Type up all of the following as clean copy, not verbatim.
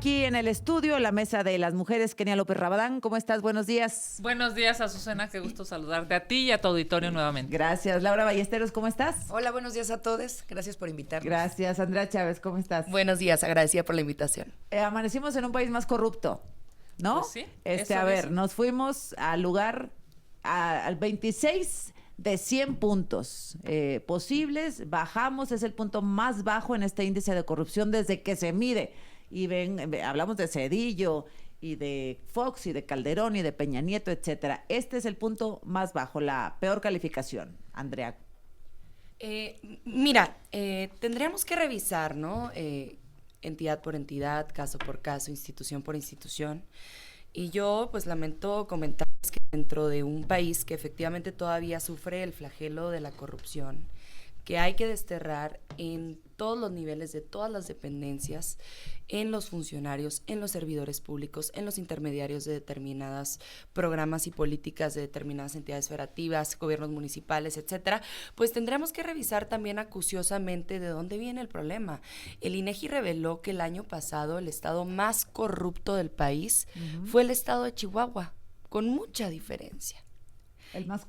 Aquí en el estudio, la mesa de las mujeres, Kenia López Rabadán. ¿Cómo estás? Buenos días. Buenos días, Azucena. Qué gusto saludarte a ti y a tu auditorio nuevamente. Gracias. Laura Ballesteros, ¿cómo estás? Hola, buenos días a todos. Gracias por invitarnos. Gracias. Andrea Chávez, ¿cómo estás? Buenos días, agradecida por la invitación. Amanecimos en un país más corrupto, ¿no? Pues sí, a ver, nos fuimos al lugar, al 26 de 100 puntos posibles. Bajamos, es el punto más bajo en este índice de corrupción desde que se mide. Y hablamos de Zedillo y de Fox y de Calderón y de Peña Nieto, etcétera. Este es el punto más bajo, la peor calificación, Andrea. Tendríamos que revisar, ¿no? Entidad por entidad, caso por caso, institución por institución. Y yo, pues, lamento comentarles que dentro de un país que efectivamente todavía sufre el flagelo de la corrupción, que hay que desterrar en todos los niveles de todas las dependencias, en los funcionarios, en los servidores públicos, en los intermediarios de determinados programas y políticas de determinadas entidades federativas, gobiernos municipales, etcétera, pues tendremos que revisar también acuciosamente de dónde viene el problema. El INEGI reveló que el año pasado el estado más corrupto del país fue el estado de Chihuahua, con mucha diferencia. El más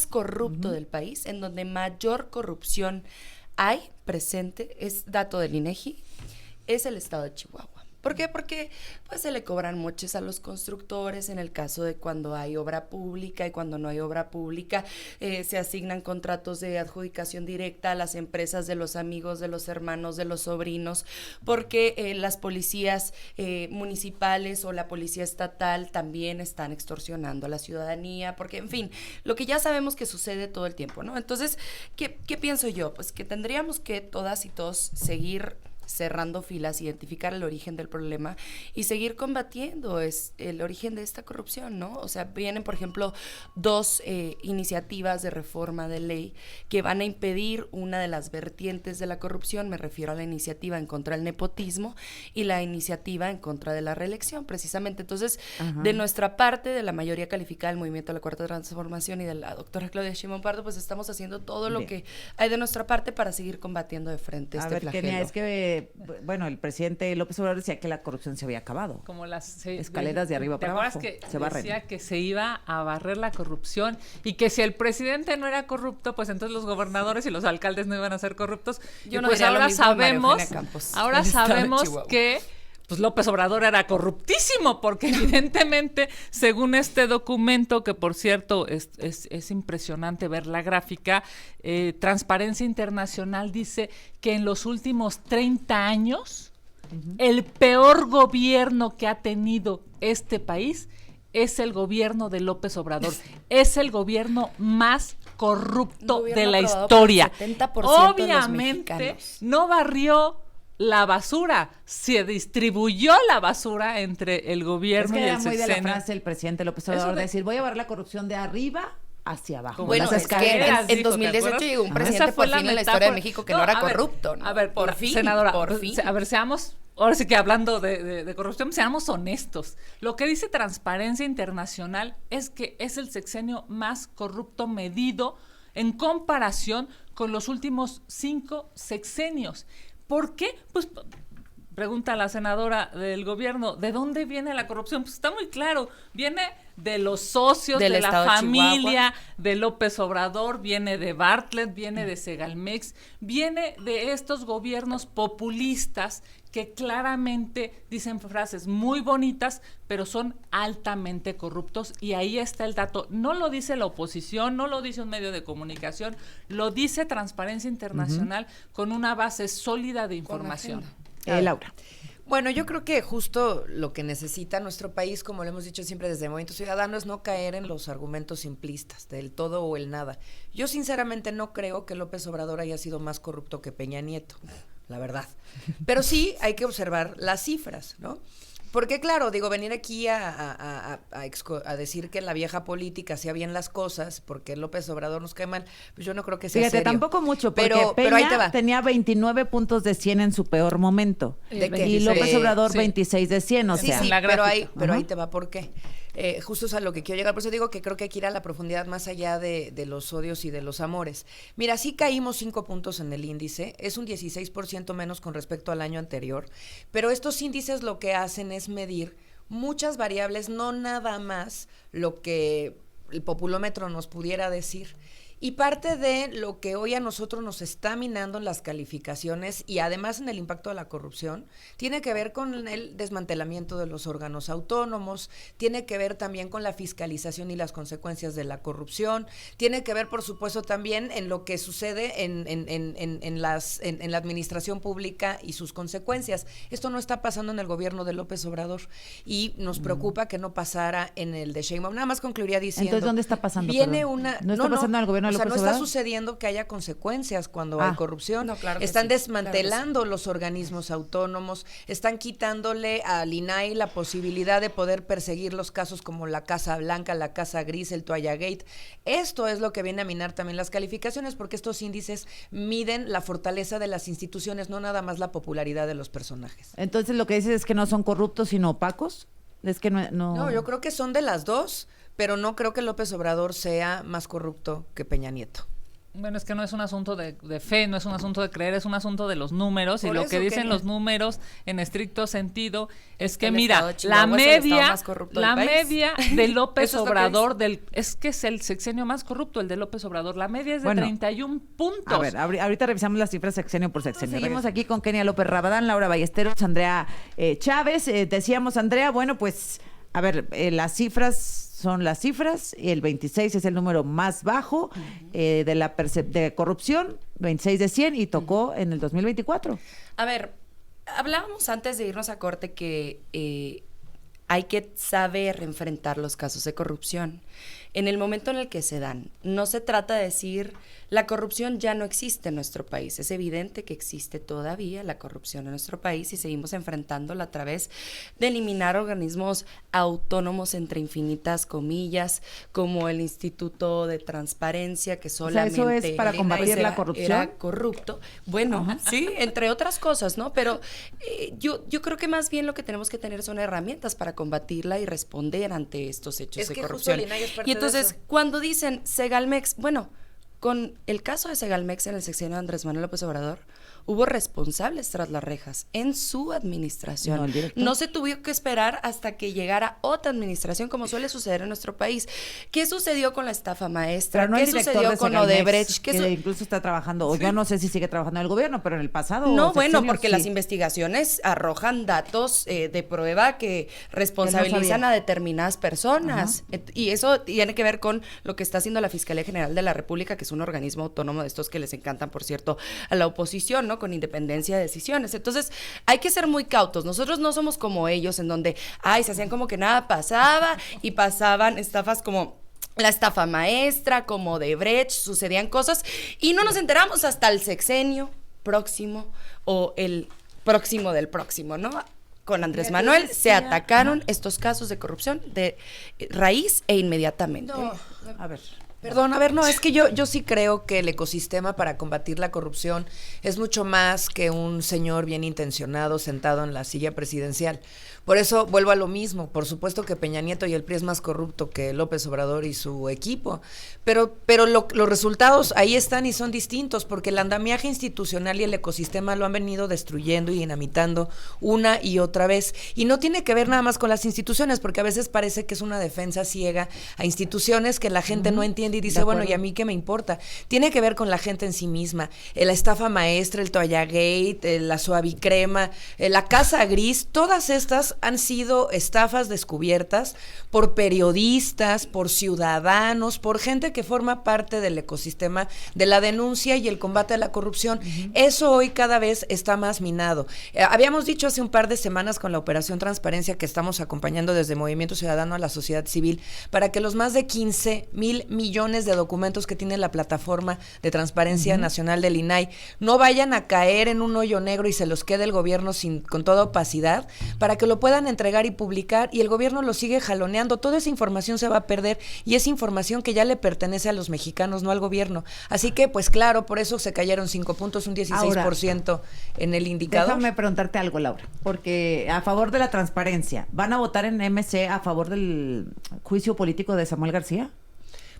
corrupto del país, en donde mayor corrupción hay presente, es dato del INEGI, es el estado de Chihuahua. ¿Por qué? Porque pues se le cobran moches a los constructores en el caso de cuando hay obra pública, y cuando no hay obra pública se asignan contratos de adjudicación directa a las empresas de los amigos, de los hermanos, de los sobrinos, porque las policías municipales o la policía estatal también están extorsionando a la ciudadanía, porque en fin, lo que ya sabemos que sucede todo el tiempo, ¿no? Entonces, ¿qué pienso yo? Pues que tendríamos que todas y todos seguir cerrando filas, identificar el origen del problema y seguir combatiendo el origen de esta corrupción, ¿no? O sea, vienen, por ejemplo, dos iniciativas de reforma de ley que van a impedir una de las vertientes de la corrupción. Me refiero a la iniciativa en contra del nepotismo y la iniciativa en contra de la reelección, precisamente. Entonces, de nuestra parte, de la mayoría calificada del Movimiento de la Cuarta Transformación y de la doctora Claudia Sheinbaum Pardo, pues estamos haciendo todo lo que hay de nuestra parte para seguir combatiendo de frente este flagelo. Kenia, es que bueno, el presidente López Obrador decía que la corrupción se había acabado. Como las escaleras de arriba para abajo. Que se barren. Decía que se iba a barrer la corrupción y que si el presidente no era corrupto, pues entonces los gobernadores y los alcaldes no iban a ser corruptos. Yo y no pues ahora sabemos que pues López Obrador era corruptísimo, porque evidentemente, según este documento, que por cierto es impresionante ver la gráfica, Transparencia Internacional dice que en los últimos 30 años, el peor gobierno que ha tenido este país es el gobierno de López Obrador. Es el gobierno más corrupto de la historia. Obviamente no barrió la basura, se distribuyó la basura entre el gobierno y el sexenio. Es que era muy de la frase el presidente López Obrador de decir, voy a barrer la corrupción de arriba hacia abajo. Bueno, es que en 2018 llegó un presidente por fin en la historia de México que no era corrupto, ¿no? A ver, por fin, senadora, por fin. A ver, seamos, ahora sí que hablando de corrupción, seamos honestos. Lo que dice Transparencia Internacional es que es el sexenio más corrupto medido en comparación con los últimos 5 sexenios. ¿Por qué? Pues pregunta la senadora del gobierno, ¿de dónde viene la corrupción? Pues está muy claro, viene de los socios, de la familia de López Obrador, viene de Bartlett, viene de Segalmex, viene de estos gobiernos populistas que claramente dicen frases muy bonitas, pero son altamente corruptos, y ahí está el dato. No lo dice la oposición, no lo dice un medio de comunicación, lo dice Transparencia Internacional con una base sólida de información. Laura. Bueno, yo creo que justo lo que necesita nuestro país, como lo hemos dicho siempre desde Movimiento Ciudadano, es no caer en los argumentos simplistas, del todo o el nada. Yo sinceramente no creo que López Obrador haya sido más corrupto que Peña Nieto, la verdad. Pero sí hay que observar las cifras, ¿no? Porque claro, digo, venir aquí a decir que la vieja política hacía bien las cosas porque López Obrador nos cae mal, pues yo no creo que sea serio. Tampoco mucho, porque pero ahí te va. Tenía 29 puntos de 100 en su peor momento. ¿De qué? Y López Obrador 26 de 100, o sea. Sí, pero ahí te va, ¿por qué? justo es a lo que quiero llegar. Por eso digo que creo que hay que ir a la profundidad más allá de los odios y de los amores. Mira, sí caímos 5 puntos en el índice, es un 16% menos con respecto al año anterior, pero estos índices lo que hacen es medir muchas variables, no nada más lo que el populómetro nos pudiera decir. Y parte de lo que hoy a nosotros nos está minando en las calificaciones y además en el impacto de la corrupción, tiene que ver con el desmantelamiento de los órganos autónomos, tiene que ver también con la fiscalización y las consecuencias de la corrupción, tiene que ver, por supuesto, también en lo que sucede en la administración pública y sus consecuencias. Esto no está pasando en el gobierno de López Obrador y nos preocupa que no pasara en el de Sheinbaum. Nada más concluiría diciendo... Entonces, ¿dónde está pasando? Viene Perdón. una... ¿No está pasando en el gobierno? O sea, no está Obrador? sucediendo que haya consecuencias cuando hay corrupción. No, claro que están sí, desmantelando los organismos autónomos, están quitándole al INAI la posibilidad de poder perseguir los casos como la Casa Blanca, la Casa Gris, el Toalla Gate. Esto es lo que viene a minar también las calificaciones, porque estos índices miden la fortaleza de las instituciones, no nada más la popularidad de los personajes. Entonces, lo que dices es que no son corruptos, sino opacos. Es que No, yo creo que son de las dos, pero no creo que López Obrador sea más corrupto que Peña Nieto. Bueno, es que no es un asunto de fe, no es un asunto de creer, es un asunto de los números. Por y lo eso que dicen quería. los números en estricto sentido es que el mira, estado de la Chihuahua es el estado media, más corrupto la del país. media de López Eso es lo que Obrador, es que es el sexenio más corrupto, el de López Obrador. La media es de 31 puntos. A ver, ahorita revisamos las cifras sexenio por sexenio. Seguimos aquí con Kenia López Rabadán, Laura Ballesteros, Andrea Chávez. Decíamos, Andrea, bueno, pues, a ver, las cifras son las cifras, y el 26 es el número más bajo de corrupción, 26 de 100, y tocó en el 2024. A ver, hablábamos antes de irnos a corte que hay que saber enfrentar los casos de corrupción en el momento en el que se dan. No se trata de decir, la corrupción ya no existe en nuestro país. Es evidente que existe todavía la corrupción en nuestro país y seguimos enfrentándola a través de eliminar organismos autónomos, entre infinitas comillas, como el Instituto de Transparencia, que solamente... O sea, ¿eso es para combatir la corrupción? Era corrupto. Bueno, sí, entre otras cosas, ¿no? Pero yo creo que más bien lo que tenemos que tener son herramientas para combatirla y responder ante estos hechos de corrupción. Y entonces, cuando dicen Segalmex, bueno, con el caso de Segalmex en el sexenio de Andrés Manuel López Obrador, hubo responsables tras las rejas en su administración. No se tuvo que esperar hasta que llegara otra administración, como suele suceder en nuestro país. ¿Qué sucedió con la estafa maestra? Pero no ¿Qué el director sucedió de con Segalmex, Odebrecht? que incluso está trabajando, o yo no sé si sigue trabajando en el gobierno, pero en el pasado... No, bueno, sexenio, porque sí. las investigaciones arrojan datos de prueba que responsabilizan a determinadas personas. Y eso tiene que ver con lo que está haciendo la Fiscalía General de la República, que es un organismo autónomo de estos que les encantan, por cierto, a la oposición, ¿no? Con independencia de decisiones. Entonces, hay que ser muy cautos. Nosotros no somos como ellos, en donde, se hacían como que nada pasaba y pasaban estafas como la estafa maestra, como Odebrecht, sucedían cosas y no nos enteramos hasta el sexenio próximo o el próximo del próximo, ¿no? Con Andrés Manuel se atacaron estos casos de corrupción de raíz e inmediatamente. No, a ver... Perdón, a ver, no, es que yo sí creo que el ecosistema para combatir la corrupción es mucho más que un señor bien intencionado sentado en la silla presidencial. Por eso vuelvo a lo mismo. Por supuesto que Peña Nieto y el PRI es más corrupto que López Obrador y su equipo, pero los resultados ahí están y son distintos, porque el andamiaje institucional y el ecosistema lo han venido destruyendo y dinamitando una y otra vez. Y no tiene que ver nada más con las instituciones, porque a veces parece que es una defensa ciega a instituciones que la gente no entiende y dice, bueno, ¿y a mí qué me importa? Tiene que ver con la gente en sí misma. La estafa maestra, el Toalla Gate, la Suavicrema, la Casa Gris, todas estas han sido estafas descubiertas por periodistas, por ciudadanos, por gente que forma parte del ecosistema de la denuncia y el combate a la corrupción. Eso hoy cada vez está más minado. Habíamos dicho hace un par de semanas con la Operación Transparencia, que estamos acompañando desde Movimiento Ciudadano a la sociedad civil, para que los más de 15,000 millones millones de documentos que tiene la plataforma de transparencia nacional del INAI no vayan a caer en un hoyo negro y se los quede el gobierno con toda opacidad, para que lo puedan entregar y publicar, y el gobierno lo sigue jaloneando. Toda esa información se va a perder, y es información que ya le pertenece a los mexicanos, no al gobierno. Así que, pues claro, por eso se cayeron 5 puntos, un 16% ahora, en el indicador. Déjame preguntarte algo, Laura, porque a favor de la transparencia, ¿van a votar en MC a favor del juicio político de Samuel García?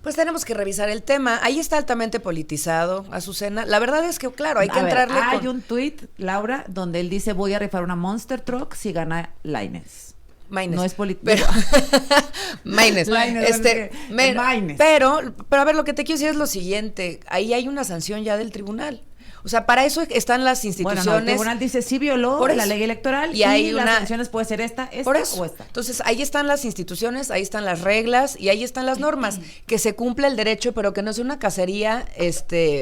Pues tenemos que revisar el tema. Ahí está altamente politizado, Azucena. La verdad es que, claro, hay que entrarle Hay un tuit, Laura, donde él dice, voy a rifar una Monster Truck si gana Lainez. Maines. No es político. Pero, Maines. Maines. Pero a ver, lo que te quiero decir es lo siguiente. Ahí hay una sanción ya del tribunal. O sea, para eso están las instituciones. Bueno, no, el tribunal dice sí violó la ley electoral y hay las sanciones puede ser esta o esta. Entonces, ahí están las instituciones, ahí están las reglas y ahí están las normas. Que se cumpla el derecho, pero que no sea una cacería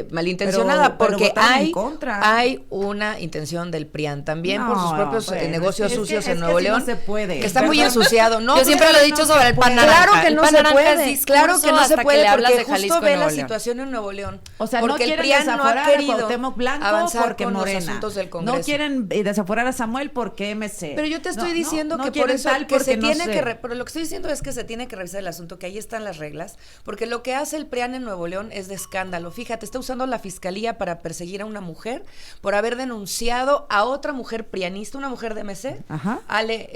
malintencionada, porque hay una intención del PRIAN también por sus propios negocios sucios en Nuevo León. No se puede. Que está muy ensuciado. No, yo siempre lo he dicho sobre el pan naranja. Claro que no se puede. Claro que no se puede, porque justo ve la situación situación en Nuevo León. O sea, porque no el PRIAN no ha querido Blanco avanzar porque con Morena. los asuntos del Congreso. No quieren desaforar a Samuel porque MC. Pero yo te estoy diciendo que por eso que se tiene que pero lo que estoy diciendo es que se tiene que revisar el asunto, que ahí están las reglas, porque lo que hace el PRIAN en Nuevo León es de escándalo. Fíjate, está usando la fiscalía para perseguir a una mujer por haber denunciado a otra mujer prianista, una mujer de MC, Ale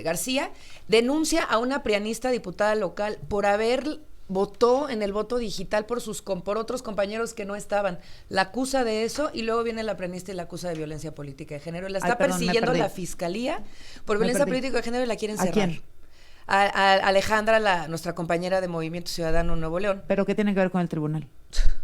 García, denuncia a una prianista diputada local por haber votó en el voto digital por otros compañeros que no estaban. La acusa de eso y luego viene la prianista y la acusa de violencia política de género. La está persiguiendo la fiscalía por violencia política de género y la quieren cerrar. ¿A quién? A Alejandra, nuestra compañera de Movimiento Ciudadano Nuevo León. ¿Pero qué tiene que ver con el tribunal?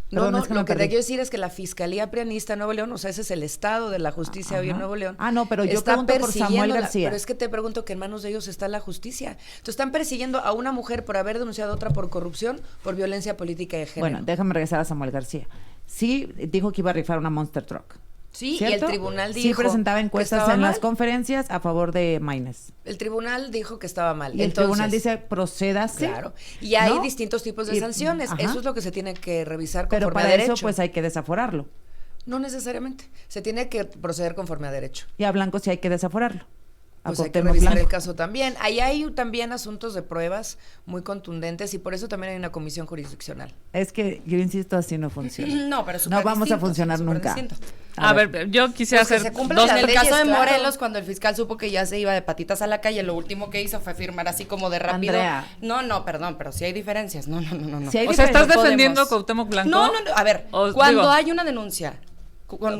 No, lo que te quiero decir es que la Fiscalía Prianista de Nuevo León, o sea, ese es el estado de la justicia hoy en Nuevo León. No, pero yo pregunto por Samuel García. Pero es que te pregunto que en manos de ellos está la justicia. Entonces están persiguiendo a una mujer por haber denunciado a otra por corrupción, por violencia política de género. Bueno, déjame regresar a Samuel García. Sí, dijo que iba a rifar una Monster Truck. Sí, ¿cierto? Y el tribunal dijo sí presentaba encuestas en las conferencias a favor de Maines. El tribunal dijo que estaba mal. Y el tribunal dice procédase. Claro. Y hay distintos tipos de sanciones. Eso es lo que se tiene que revisar conforme a derecho. Pero para eso pues hay que desaforarlo. No necesariamente. Se tiene que proceder conforme a derecho. Y a Blanco sí hay que desaforarlo. Pues hay que revisar el caso también. Ahí hay también asuntos de pruebas muy contundentes y por eso también hay una comisión jurisdiccional. Es que yo insisto, así no funciona. No, pero no vamos a funcionar nunca. A ver, yo quisiera hacer dos. En el caso de Morelos, cuando el fiscal supo que ya se iba de patitas a la calle, lo último que hizo fue firmar así como de rápido. Andrea. No, perdón, pero sí hay diferencias. No. ¿Sí hay o sea, ¿estás defendiendo a Cuauhtémoc Blanco? No, a ver, cuando hay una denuncia.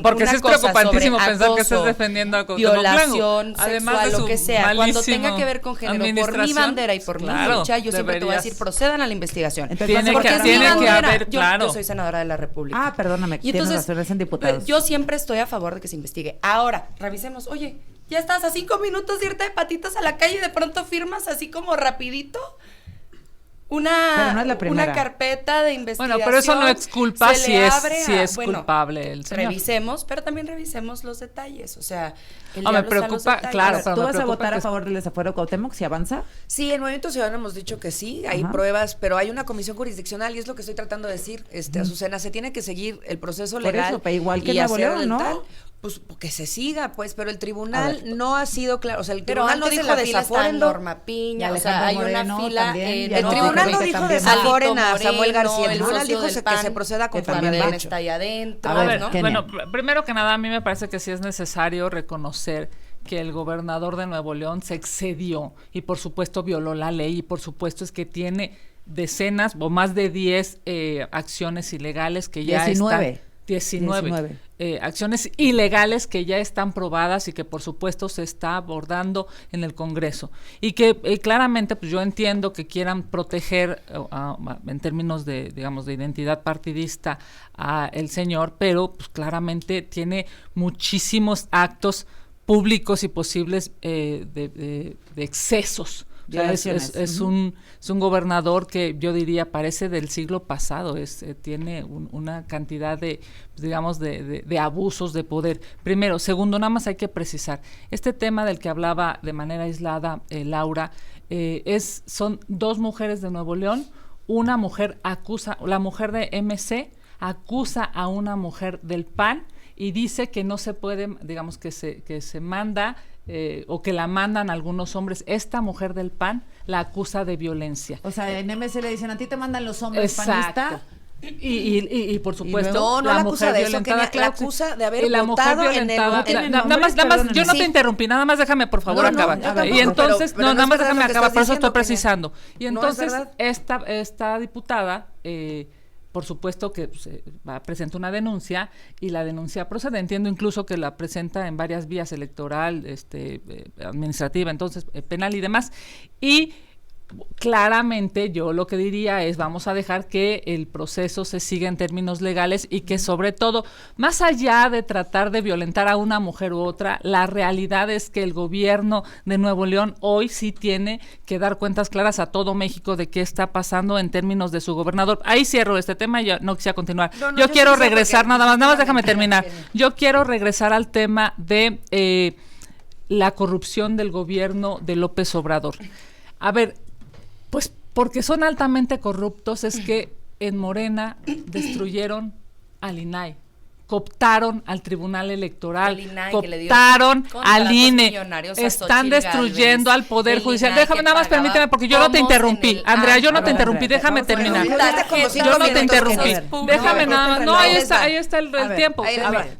Porque sí es preocupantísimo pensar que estés defendiendo a Cuauhtémoc violación, Blanco. Sexual, lo que sea. Cuando tenga que ver con género, por mi bandera y por mi lucha, yo siempre te voy a decir, procedan a la investigación. Entonces, tiene que haber, claro. Yo soy senadora de la República. Perdóname, y entonces, tienes razón, es en diputados. Yo siempre estoy a favor de que se investigue. Ahora, revisemos, oye, ya estás a 5 minutos de irte de patitas a la calle y de pronto firmas así como rapidito una carpeta de investigación. Bueno, pero eso no es culpa si es culpable el señor. Revisemos, pero también revisemos los detalles. O sea, me preocupa, claro. ¿Tú vas a votar a favor del desafuero de Cuauhtémoc si avanza? Sí, en Movimiento Ciudadano hemos dicho que sí, hay pruebas, pero hay una comisión jurisdiccional y es lo que estoy tratando de decir, Azucena, se tiene que seguir el proceso legal. Por eso, igual que en Nuevo León, ¿no? Pues que se siga, pues, pero el tribunal no ha sido claro, o sea, el tribunal no dijo desafórenlo. Norma Piña, o sea, hay una fila. El tribunal no dijo desaforen a Samuel García, el tribunal dijo que se proceda conforme a derecho. Está ahí adentro. A ver, bueno, primero que nada, a mí me parece que sí es necesario reconocer que el gobernador de Nuevo León se excedió y por supuesto violó la ley y por supuesto es que tiene decenas o más de 10 acciones ilegales que ya 19 acciones ilegales que ya están probadas y que por supuesto se está abordando en el Congreso y que claramente pues yo entiendo que quieran proteger en términos de digamos de identidad partidista a el señor, pero pues claramente tiene muchísimos actos públicos y posibles de excesos. O sea, es un gobernador que yo diría parece del siglo pasado, tiene una cantidad de, digamos, de abusos de poder. Primero. Segundo, nada más hay que precisar, este tema del que hablaba de manera aislada Laura, son 2 mujeres de Nuevo León, una mujer la mujer de MC acusa a una mujer del PAN y dice que no se puede, digamos que se manda o que la mandan algunos hombres. Esta mujer del PAN la acusa de violencia. O sea, en MC le dicen, a ti te mandan los hombres panistas. Y por supuesto, no la acusa de eso, violentada, la acusa de haber la votado mujer violentada, en el... nada más, yo no te interrumpí, nada más déjame por favor acabar. Y entonces, pero nada más déjame acabar, por eso estoy diciendo, precisando. Y entonces, no es esta diputada, por supuesto que presenta una denuncia, y la denuncia procede. Entiendo incluso que la presenta en varias vías, electoral, administrativa, entonces penal y demás. Y claramente yo lo que diría es, vamos a dejar que el proceso se siga en términos legales y que sobre todo, más allá de tratar de violentar a una mujer u otra, la realidad es que el gobierno de Nuevo León hoy sí tiene que dar cuentas claras a todo México de qué está pasando en términos de su gobernador. Ahí cierro este tema y yo no quisiera continuar. Yo quiero regresar, nada más déjame terminar. Yo quiero regresar al tema de la corrupción del gobierno de López Obrador. A ver, pues porque son altamente corruptos es que en Morena destruyeron al INAI, cooptaron al Tribunal Electoral, cooptaron al INE, están destruyendo al Poder Judicial. Déjame, nada más permíteme, porque yo no te interrumpí, Andrea, yo no te interrumpí, déjame terminar. Yo no te interrumpí, déjame nada más, no, ahí está el tiempo.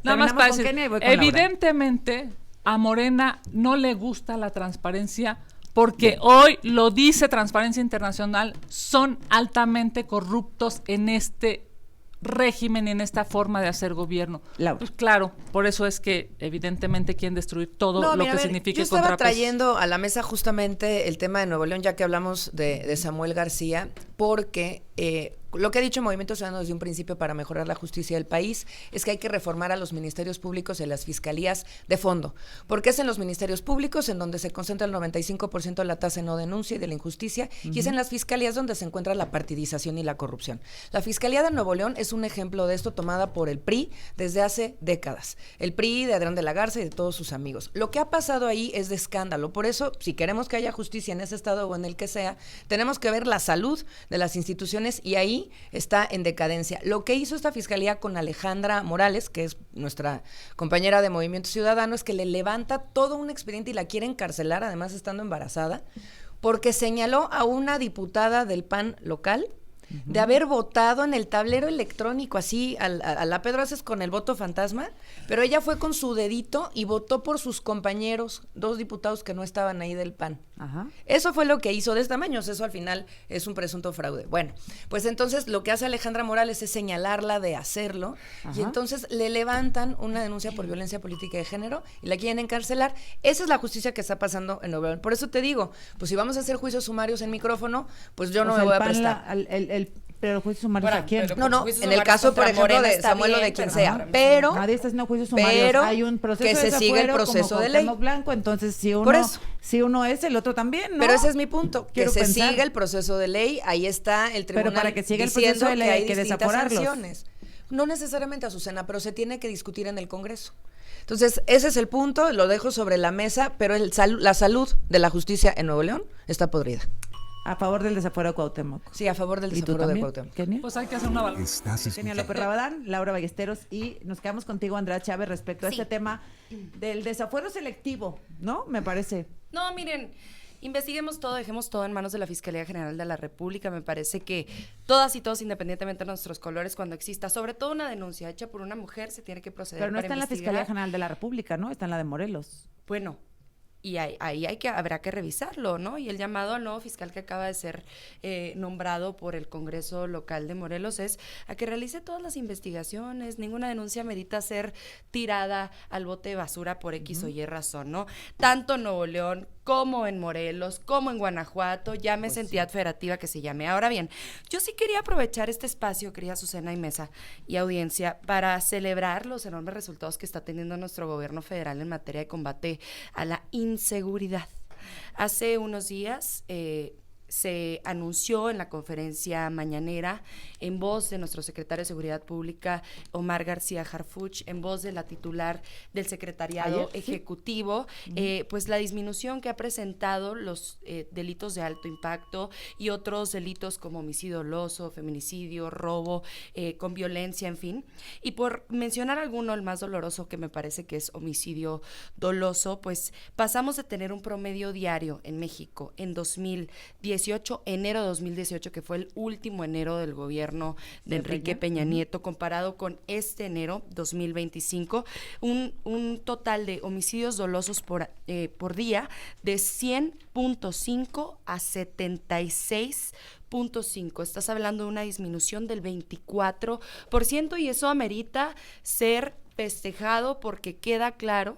Nada más para decir, evidentemente a Morena no le gusta la transparencia, porque hoy lo dice Transparencia Internacional, son altamente corruptos en este régimen y en esta forma de hacer gobierno. Pues claro, por eso es que evidentemente quieren destruir todo lo que signifique contrapeso. Yo estaba trayendo a la mesa justamente el tema de Nuevo León, ya que hablamos de Samuel García, porque lo que ha dicho Movimiento Ciudadano desde un principio para mejorar la justicia del país es que hay que reformar a los ministerios públicos y las fiscalías de fondo, porque es en los ministerios públicos en donde se concentra el 95% de la tasa de no denuncia y de la injusticia, y es en las fiscalías donde se encuentra la partidización y la corrupción. La Fiscalía de Nuevo León es un ejemplo de esto, tomada por el PRI desde hace décadas, el PRI de Adrián de la Garza y de todos sus amigos. Lo que ha pasado ahí es de escándalo, por eso, si queremos que haya justicia en ese estado o en el que sea, tenemos que ver la salud de las instituciones, y ahí está en decadencia. Lo que hizo esta fiscalía con Alejandra Morales, que es nuestra compañera de Movimiento Ciudadano, es que le levanta todo un expediente y la quiere encarcelar, además estando embarazada, porque señaló a una diputada del PAN local de haber votado en el tablero electrónico, así a la Pedro Aces con el voto fantasma, pero ella fue con su dedito y votó por sus compañeros, 2 diputados que no estaban ahí del PAN. Ajá. Eso fue lo que hizo de esta tamaño, eso al final es un presunto fraude. Bueno, pues entonces lo que hace Alejandra Morales es señalarla de hacerlo. Ajá. Y entonces le levantan una denuncia por violencia política de género y la quieren encarcelar. Esa es la justicia que está pasando en Nuevo León. Por eso te digo, pues si vamos a hacer juicios sumarios en micrófono, pues yo no me voy a prestar. Pero juicios sumarios ¿a quién? No, en el caso, por ejemplo, de Samuel o de quien sea. Pero nadie está haciendo juicios sumarios. Hay un proceso que se sigue el proceso de ley. Blanco, entonces si uno es, el otro también, ¿no? Pero ese es mi punto, que se siga el proceso de ley. Ahí está el tribunal. Pero para que siga el proceso de ley hay que desaforarlos. No necesariamente, Azucena, pero se tiene que discutir en el Congreso. Entonces, ese es el punto, lo dejo sobre la mesa, pero la salud de la justicia en Nuevo León está podrida. A favor del desafuero de Cuauhtémoc. Sí, a favor del desafuero de Cuauhtémoc. ¿Kenia? Pues hay que hacer una balanza. Kenia López Rabadán, Laura Ballesteros, y nos quedamos contigo, Andrea Chávez, respecto a este tema del desafuero selectivo, ¿no? Me parece. No, miren, investiguemos todo, dejemos todo en manos de la Fiscalía General de la República. Me parece que todas y todos, independientemente de nuestros colores, cuando exista, sobre todo una denuncia hecha por una mujer, se tiene que proceder. Pero no está en la Fiscalía General de la República, ¿no? Está en la de Morelos. Bueno, y ahí habrá que revisarlo, ¿no? Y el llamado al nuevo fiscal que acaba de ser nombrado por el Congreso local de Morelos es a que realice todas las investigaciones. Ninguna denuncia merita ser tirada al bote de basura por X o Y razón, ¿no? Tanto en Nuevo León como en Morelos, como en Guanajuato, llámese entidad federativa que se llame. Ahora bien, yo sí quería aprovechar este espacio, querida Azucena y Mesa y audiencia, para celebrar los enormes resultados que está teniendo nuestro gobierno federal en materia de combate a la inseguridad. Hace unos días se anunció en la conferencia mañanera, en voz de nuestro secretario de Seguridad Pública, Omar García Harfuch, en voz de la titular del Secretariado Ejecutivo, pues la disminución que ha presentado los delitos de alto impacto y otros delitos como homicidio doloso, feminicidio, robo, con violencia, en fin. Y por mencionar alguno, el más doloroso, que me parece que es homicidio doloso, pues pasamos de tener un promedio diario en México en 2018, enero de 2018, que fue el último enero del gobierno de Enrique Peña Nieto, comparado con este enero 2025, un total de homicidios dolosos por día de 100.5 a 76.5. Estás hablando de una disminución del 24%, y eso amerita ser festejado porque queda claro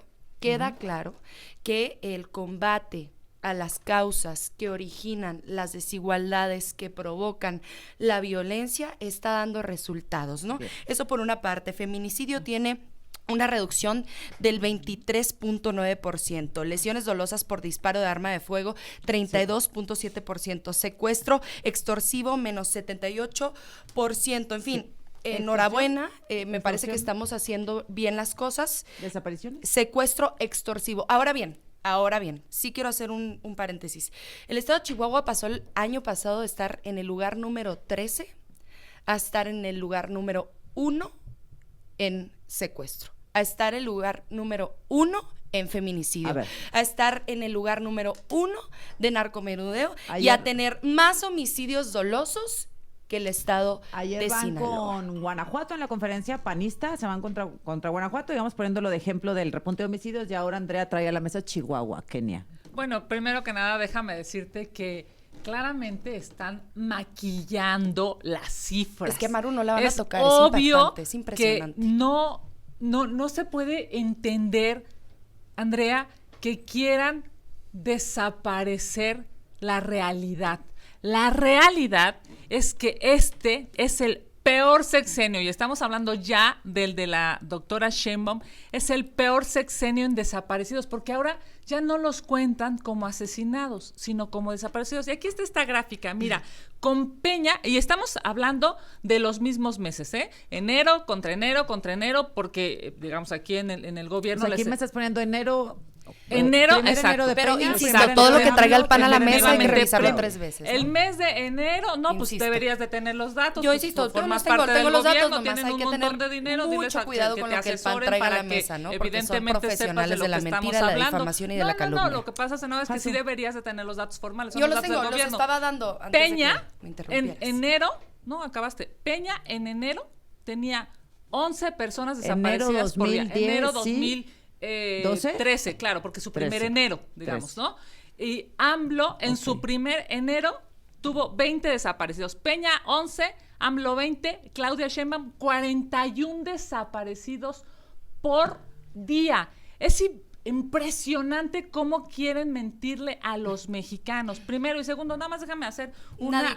que el combate a las causas que originan las desigualdades, que provocan la violencia, está dando resultados, ¿no? Bien. Eso por una parte. Feminicidio tiene una reducción del 23.9%, lesiones dolosas por disparo de arma de fuego 32.7%, secuestro extorsivo menos 78%, en fin. Enhorabuena, me parece que estamos haciendo bien las cosas. ¿Desapariciones? Secuestro extorsivo. Ahora bien, sí quiero hacer un paréntesis. El estado de Chihuahua pasó el año pasado de estar en el lugar número 13 a estar en el lugar número 1 en secuestro, a estar en el lugar número 1 en feminicidio, a estar en el lugar número 1 de narcomenudeo y a tener más homicidios dolosos que el estado de Sinaloa. Ayer van con Guanajuato en la conferencia panista, se van contra Guanajuato, y vamos poniéndolo de ejemplo del repunte de homicidios, y ahora Andrea trae a la mesa Chihuahua, Kenia. Bueno, primero que nada, déjame decirte que claramente están maquillando las cifras. Es que a Maru no la van a tocar, obvio, es impresionante. Que no se puede entender, Andrea, que quieran desaparecer la realidad. La realidad es que este es el peor sexenio, y estamos hablando ya del de la doctora Sheinbaum, es el peor sexenio en desaparecidos, porque ahora ya no los cuentan como asesinados, sino como desaparecidos. Y aquí está esta gráfica, mira, con Peña, y estamos hablando de los mismos meses, enero contra enero, porque, digamos, aquí en el gobierno... O sea, aquí me estás poniendo enero... Enero, exacto. Enero de pero Peña, insisto, todo lo que traiga el pan a la mesa hay que revisarlo 3 veces, ¿no? El mes de enero, no, pues deberías de tener los datos. Yo insisto, formas tengo parte del los datos, gobierno, nomás tienen hay un que montón tener de dinero, mucho cuidado con lo que el pan traiga a la mesa, ¿no? Porque son profesionales de la mentira, de la difamación y de la calumnia. No, lo que pasa, Senado, es que sí deberías de tener los datos formales. Yo los tengo, los estaba dando antes Peña, de que me interrumpieras. en enero, no, acabaste. Peña en enero tenía 11 personas desaparecidas por día. Enero 2013, claro, porque su primer enero, digamos, 13. ¿No? Y AMLO en su primer enero tuvo 20 desaparecidos. Peña 11, AMLO 20, Claudia Sheinbaum 41 desaparecidos por día. Es impresionante cómo quieren mentirle a los mexicanos. Primero y segundo, nada más déjame hacer una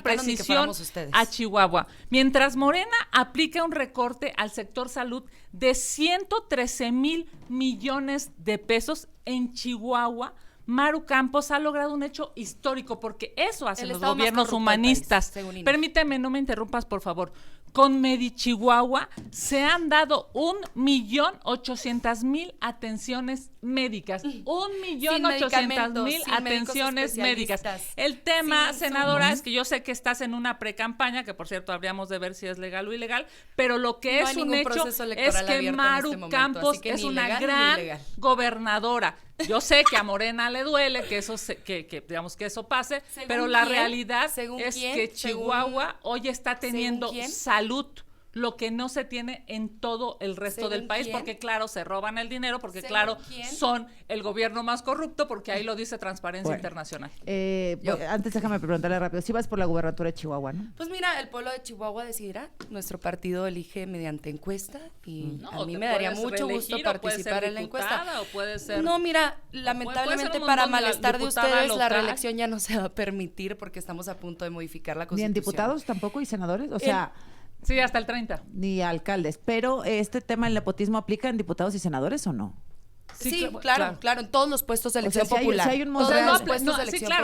precisión a Chihuahua. Mientras Morena aplica un recorte al sector salud de 113 mil millones de pesos, en Chihuahua, Maru Campos ha logrado un hecho histórico, porque eso hacen los gobiernos humanistas. Permíteme, no me interrumpas, por favor. Con Medichihuahua se han dado 1.800.000 atenciones médicas. 1.800.000 atenciones médicas. El tema, senadora, es que yo sé que estás en una precampaña, que por cierto habríamos de ver si es legal o ilegal, pero lo que es un hecho es que Maru Campos es una gran gobernadora. Yo sé que a Morena le duele que eso digamos que eso pase, pero la realidad es que Chihuahua hoy está teniendo salud, lo que no se tiene en todo el resto del país, porque claro, se roban el dinero, porque claro, son el gobierno más corrupto, porque ahí lo dice Transparencia Internacional. Antes déjame preguntarle rápido, ¿sí vas por la gubernatura de Chihuahua, no? Pues mira, el pueblo de Chihuahua decidirá, nuestro partido elige mediante encuesta, y a mí me daría mucho gusto participar en la encuesta. O puede ser, no, mira, lamentablemente para malestar de ustedes, local, la reelección ya no se va a permitir, porque estamos a punto de modificar la Constitución. ¿Ni en diputados tampoco y senadores? O sea... Sí, hasta el 30. Ni alcaldes. Pero ¿este tema del nepotismo aplica en diputados y senadores o no? Sí, claro, en todos los puestos de elección popular. Si hay un montón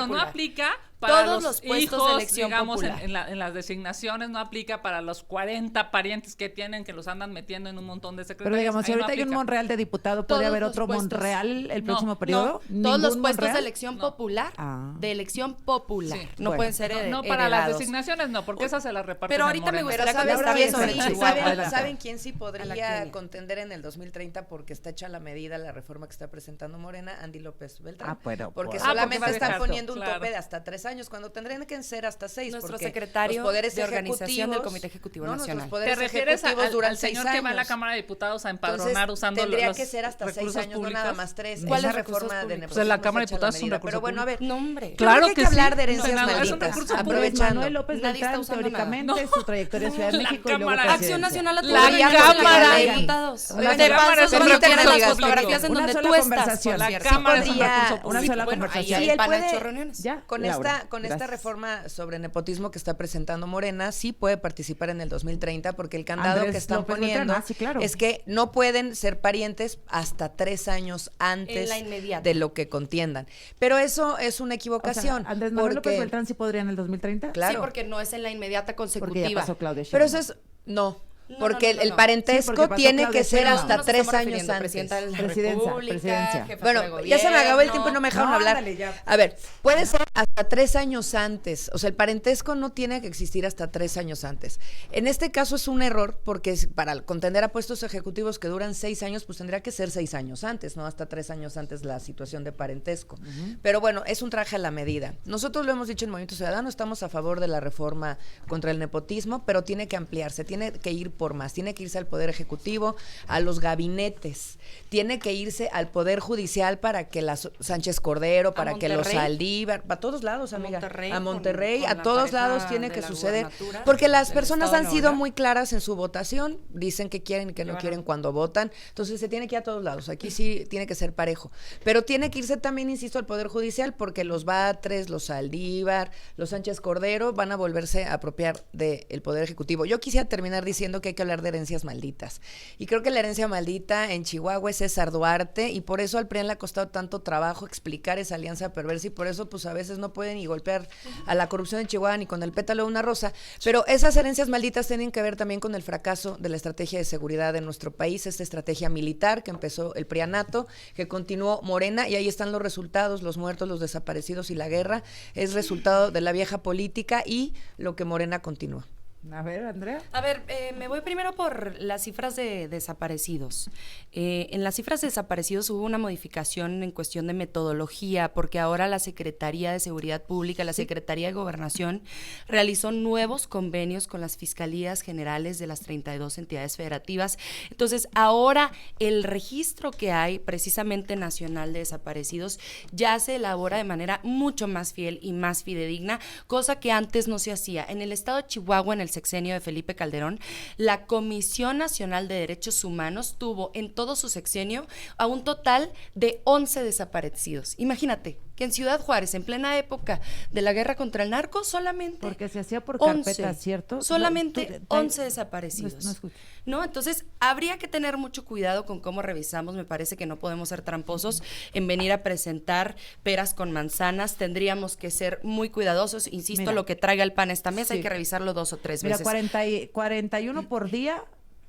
no aplica para todos los puestos hijos, de elección digamos, popular. en las designaciones, no aplica para los 40 parientes que tienen, que los andan metiendo en un montón de secretarias. Pero digamos, si ahí no ahorita hay un aplica. Monreal de diputado, ¿puede Todos haber los otro puestos. Monreal el No, próximo periodo? No, todos los ¿Ningún puestos Monreal? de elección popular, Ah. de elección popular, Sí. no Bueno. pueden ser No, para las heredados. designaciones no, porque esas se las reparten Pero en ahorita me Morena. gustaría Pero contestar ¿saben sobre quién, Chihuahua. ¿saben quién sí A la podría Kenia. contender en el 2030 porque está hecha la medida la reforma que está presentando Morena? Andy López Beltrán. Ah, pero porque por- solamente porque va a están dejar, poniendo un claro. tope de hasta 3 años, cuando tendrían que ser hasta 6. Nuestro porque secretario los poderes de organización del ejecutivos- Comité Ejecutivo no, Nacional. nuestros ¿Te poderes refieres ejecutivos duran al 6 señor años. que va a la Cámara de Diputados a empadronar Entonces, usando tendría los que ser hasta 6 recursos años, públicos? no nada más 3. ¿Cuáles Esa recursos reforma de públicos? nepotismo Pues en la Cámara de está hecha a Diputados es un medida. recurso Pero bueno, a ver, No, hombre. yo Claro creo que que hay que hablar sí. de herencias Senador, es un malditas. recurso público. Andrés Aprovechando. Manuel López Nadie está Beltrán, usando teóricamente, nada. su trayectoria en Ciudad de La México y luego Cámara. presidencia. Acción Nacional la La tendría Cámara. de Diputados. Oigan, Te de paso, paso, son cuando tienen las amigas, fotografías en una donde sola tú estás, conversación. por La cierto. Cámara es un podría- recurso una público. sola Bueno, conversación. ahí Sí, el él PAN ha puede- hecho reuniones. Ya, Con Laura, esta gracias. reforma sobre nepotismo que está presentando Morena, sí puede participar en el 2030 porque el candado Andrés que están López poniendo Beltrán, sí, claro. es que no pueden ser parientes hasta 3 años antes En la inmediata. de lo que contiendan. Pero eso es una O sea, equivocación. Andrés Manuel López porque- Beltrán sí podría en el 2030. Claro. Sí, porque no es en la inmediata Porque ya consecutiva. pasó Claudia Pero Sheinbaum. eso es no. No, Porque no, no, el no. parentesco Sí, porque pasó tiene Claudia que ser Sheinbaum. hasta Nos 3 estamos años refiriendo, antes. Presidenta de la Presidencia, República, presidencia. jefa Bueno, de ya se me acabó el gobierno. tiempo y no me dejaron No, hablar. ándale, ya. A ver, puede ser hasta 3 años antes. O sea, el parentesco no tiene que existir hasta 3 años antes. En este caso es un error porque para contender a puestos ejecutivos que duran 6 años, pues tendría que ser 6 años antes, no hasta 3 años antes la situación de parentesco. Pero bueno, es un traje a la medida. Nosotros lo hemos dicho en Movimiento Ciudadano, estamos a favor de la reforma contra el nepotismo, pero tiene que ampliarse, tiene que ir por más, tiene que irse al Poder Ejecutivo, a los gabinetes, tiene que irse al Poder Judicial para que las Sánchez Cordero, para que los Monterrey. Saldívar, para todos lados, amiga, Monterrey, a Monterrey, con a la todos pareja lados tiene de que la suceder, gubernatura porque las del personas estado de han sido Nuevo León. muy claras en su votación, dicen que quieren y que no quieren cuando votan, entonces se tiene que ir a todos lados, aquí sí tiene que ser parejo, pero tiene que irse también, insisto, al Poder Judicial, porque los Batres, los Saldívar, los Sánchez Cordero van a volverse a apropiar del Poder Ejecutivo. Yo quisiera terminar diciendo que hay que hablar de herencias malditas, y creo que la herencia maldita en Chihuahua es César Duarte, y por eso al PRI le ha costado tanto trabajo explicar esa alianza perversa, y por eso pues a veces no pueden ni golpear a la corrupción en Chihuahua ni con el pétalo de una rosa, pero esas herencias malditas tienen que ver también con el fracaso de la estrategia de seguridad de nuestro país, esta estrategia militar que empezó el prianato, que continuó Morena, y ahí están los resultados, los muertos, los desaparecidos y la guerra, es resultado de la vieja política y lo que Morena continúa. A ver, Andrea. A ver, me voy primero por las cifras de desaparecidos. En las cifras de desaparecidos hubo una modificación en cuestión de metodología, porque ahora la Secretaría de Seguridad Pública, la Secretaría de Gobernación, realizó nuevos convenios con las Fiscalías Generales de las 32 entidades federativas. Entonces, ahora el registro que hay, precisamente nacional de desaparecidos, ya se elabora de manera mucho más fiel y más fidedigna, cosa que antes no se hacía. En el estado de Chihuahua, en el sexenio de Felipe Calderón, la Comisión Nacional de Derechos Humanos tuvo en todo su sexenio a un total de 11 desaparecidos. Imagínate que en Ciudad Juárez, en plena época de la guerra contra el narco, solamente Porque se hacía por 11, carpeta, ¿cierto? solamente Tú- 11 desaparecidos. No escucho. ¿No? Entonces, habría que tener mucho cuidado con cómo revisamos. Me parece que no podemos ser tramposos en venir a presentar peras con manzanas. Tendríamos que ser muy cuidadosos. Insisto, Mira. lo que traiga el PAN a esta mesa Sí. hay que revisarlo 2 o 3 Mira, veces. 41 por día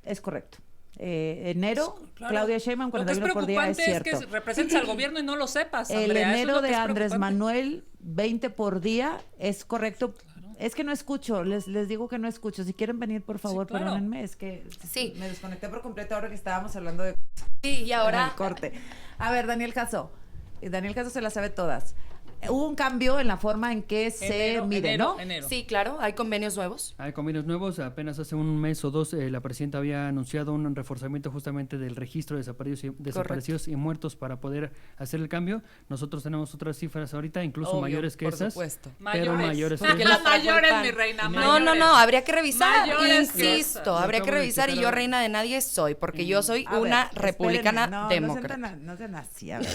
es correcto. Enero, Claro. Claudia Sheinbaum, Lo que es 41 por día es preocupante es cierto. que representes al gobierno y no lo sepas, El Andrea. Eso es enero lo que de es Andrés preocupante. Manuel, 20 por día, es correcto. Es que no escucho, les digo que no escucho. Si quieren venir, por favor, claro. perdónenme, es que Sí. me desconecté por completo ahora que estábamos hablando de Sí, y ahora el corte. A ver, Daniel Caso. Daniel Caso se las sabe todas. Hubo un cambio en la forma en que se mide, ¿no? Enero. sí, claro, hay convenios nuevos. Hay convenios nuevos, apenas hace un mes o dos la presidenta había anunciado un reforzamiento justamente del registro de desaparecidos y muertos para poder hacer el cambio. Nosotros tenemos otras cifras ahorita, incluso Obvio, mayores que por esas, supuesto. pero mayores que Porque esas. la trajo el Mayores, PAN. mi reina, No, mayores. habría que revisar. Mayores que Insisto, esas. habría que Acabo de revisar y checar yo ahora. reina de nadie soy, porque yo soy A una ver, republicana espérenme, demócrata. No sean así, a ver.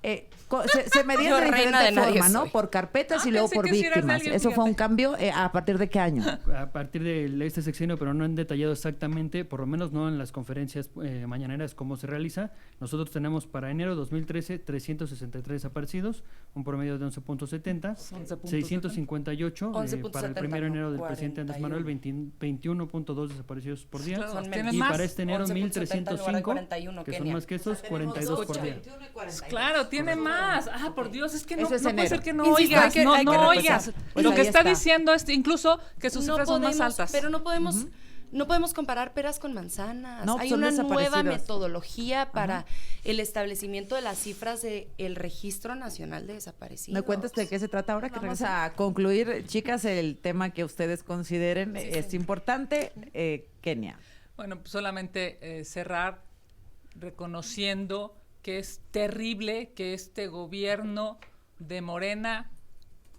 Se medía de diferente forma, ¿no? soy. Por carpetas y luego pensé por que sí eras víctimas. alguien, ¿Eso fue un fíjate. cambio a partir de qué año? A partir de este sexenio, pero no han detallado exactamente, por lo menos no en las conferencias mañaneras cómo se realiza. Nosotros tenemos para enero 2013 363 desaparecidos, un promedio de 11.70, 658 para el 1 de enero del presidente Andrés Manuel, 21.2 desaparecidos por día. Claro, Son tienen menos. Y más. para este enero 11.70 en lugar de 1.305, 41, que son Kenia. más que estos, 42 por día. Claro, tiene más. Ah, por Dios, es que no, Eso es no puede enero. ser que no Insisto, oigas, hay que no repasar. oigas. Pues Lo ahí que está está. diciendo es incluso que sus cifras son más altas. Pero no podemos, no podemos comparar peras con manzanas. No, Hay son una nueva desaparecidos. metodología para el establecimiento de las cifras del Registro Nacional de Desaparecidos. ¿Me cuentas de qué se trata ahora? Que vamos a concluir, chicas, el tema que ustedes consideren es importante. Kenia. Bueno, pues solamente cerrar reconociendo que es terrible que este gobierno de Morena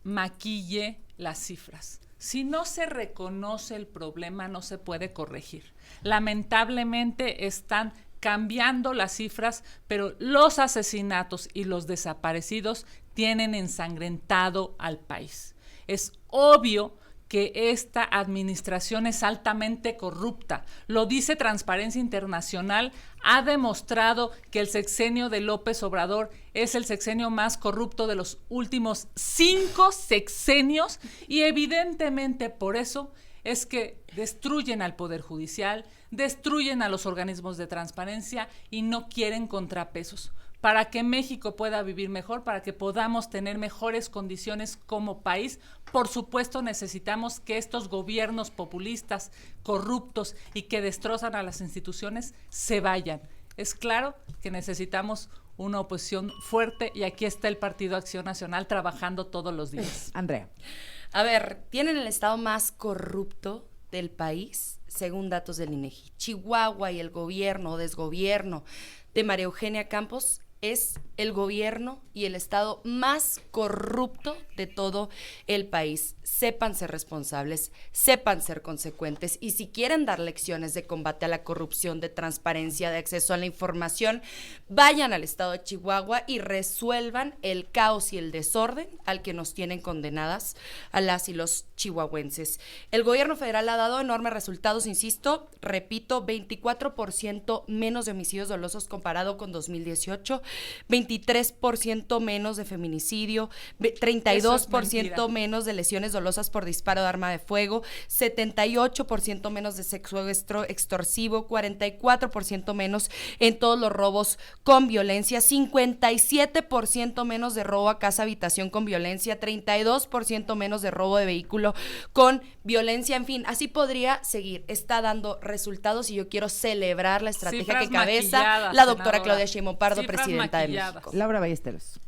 maquille las cifras. Si no se reconoce el problema, no se puede corregir. Lamentablemente están cambiando las cifras, pero los asesinatos y los desaparecidos tienen ensangrentado al país. Es obvio que esta administración es altamente corrupta. Lo dice Transparencia Internacional, ha demostrado que el sexenio de López Obrador es el sexenio más corrupto de los últimos 5 sexenios y evidentemente por eso es que destruyen al Poder Judicial, destruyen a los organismos de transparencia y no quieren contrapesos. Para que México pueda vivir mejor, para que podamos tener mejores condiciones como país, por supuesto necesitamos que estos gobiernos populistas, corruptos y que destrozan a las instituciones se vayan. Es claro que necesitamos una oposición fuerte y aquí está el Partido Acción Nacional trabajando todos los días. Andrea. A ver, tienen el estado más corrupto del país, según datos del INEGI. Chihuahua y el gobierno o desgobierno de María Eugenia Campos es el gobierno y el estado más corrupto de todo el país. Sepan ser responsables, sepan ser consecuentes y si quieren dar lecciones de combate a la corrupción, de transparencia, de acceso a la información, vayan al estado de Chihuahua y resuelvan el caos y el desorden al que nos tienen condenadas a las y los chihuahuenses. El gobierno federal ha dado enormes resultados, insisto, repito, 24% menos de homicidios dolosos comparado con 2018, 23% menos de feminicidio, 32% menos de lesiones dolosas por disparo de arma de fuego, 78% menos de sexo extorsivo, 44% menos en todos los robos con violencia, 57% menos de robo a casa habitación con violencia, 32% menos de robo de vehículo con violencia, en fin, así podría seguir. Está dando resultados y yo quiero celebrar la estrategia Cifras que cabeza maquilladas, la doctora senadora. Claudia Sheinbaum Pardo, Cifras presidenta maquilladas. de México. Laura Ballesteros.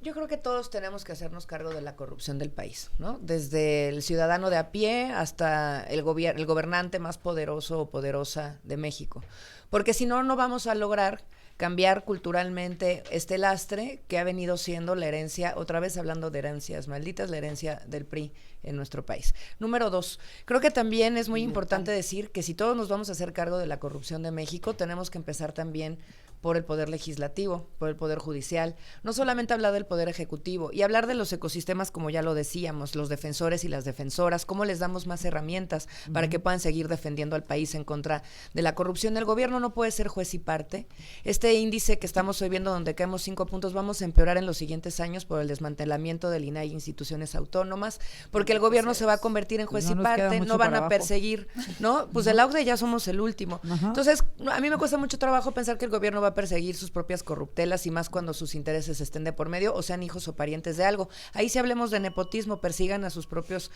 Yo creo que todos tenemos que hacernos cargo de la corrupción del país, ¿no? Desde el ciudadano de a pie hasta el gobernante más poderoso o poderosa de México. Porque si no, no vamos a lograr cambiar culturalmente este lastre que ha venido siendo la herencia, otra vez hablando de herencias malditas, la herencia del PRI en nuestro país. Número 2, creo que también es muy importante decir que si todos nos vamos a hacer cargo de la corrupción de México, tenemos que empezar también por el poder legislativo, por el poder judicial, no solamente hablar del poder ejecutivo y hablar de los ecosistemas como ya lo decíamos, los defensores y las defensoras, cómo les damos más herramientas para que puedan seguir defendiendo al país en contra de la corrupción. El gobierno no puede ser juez y parte. Este índice que estamos hoy viendo donde caemos 5 puntos, vamos a empeorar en los siguientes años por el desmantelamiento del INAI e instituciones autónomas, porque el gobierno se va a convertir en juez No y nos queda parte, mucho no van para a abajo. perseguir, ¿no? Pues el AUDE ya somos el último. Ajá. Entonces, a mí me cuesta mucho trabajo pensar que el gobierno va a perseguir sus propias corruptelas y más cuando sus intereses estén de por medio o sean hijos o parientes de algo. Ahí si hablemos de nepotismo, persigan a sus propios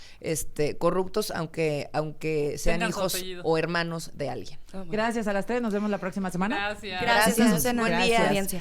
corruptos, aunque sean Tengan su hijos apellido. o hermanos de alguien. Gracias a las 3, nos vemos la próxima semana. Gracias. Gracias, Azucena. Buen Buen día. día, audiencia.